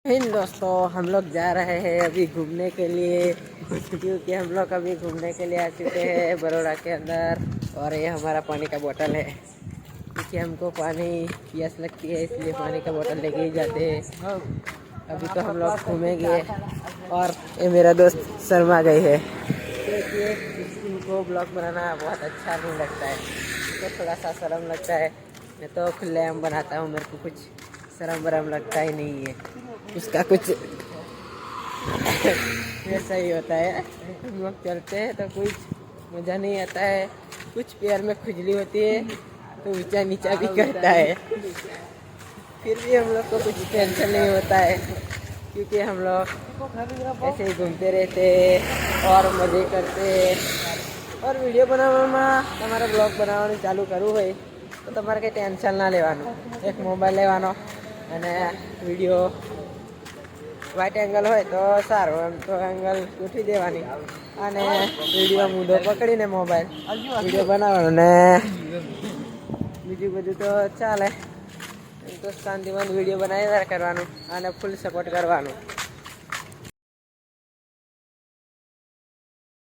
इन दोस्तों हम लोग जा रहे हैं अभी घूमने के लिए, क्योंकि हम लोग अभी घूमने के लिए आ चुके हैं बड़ौदा के अंदर। और ये हमारा पानी का बोतल है, क्योंकि हमको पानी प्यास लगती है, इसलिए पानी का बोतल लेके ही जाते हैं। अभी तो हम लोग घूमेंगे। और ये मेरा दोस्त शर्मा गई है, क्योंकि इनको ब्लॉग बनाना बहुत अच्छा नहीं लगता है, तो थोड़ा सा शर्म लगता है। मैं तो खुलेआम बनाता हूँ, मेरे को कुछ शर्म वरम लगता ही नहीं है। उसका कुछ ऐसा ही होता है। हम लोग चलते हैं तो कुछ मज़ा नहीं आता है, कुछ पैर में खुजली होती है तो ऊंचा नीचा भी करता है। फिर भी हम लोग को कुछ टेंशन नहीं होता है, क्योंकि हम लोग ऐसे ही घूमते रहते और मज़े करते। और वीडियो બનાવવામાં તમારે બ્લોગ બનાવવાનું ચાલુ કરવું હોય તો તમારે કંઈ ટેન્શન ના લેવાનું, એક મોબાઈલ લેવાનો અને વિડીયો વાઇટ એંગલ હોય તો સારું, એમ તો એંગલ ગોઠવી દેવાની અને વિડીયો મૂંઢો પકડીને મોબાઈલ વિડીયો બનાવવાનો ને બીજું બધું તો ચાલે. એમ તો શાંતિમાં વિડીયો બનાવ્યા કરવાનું અને ફૂલ સપોર્ટ કરવાનું.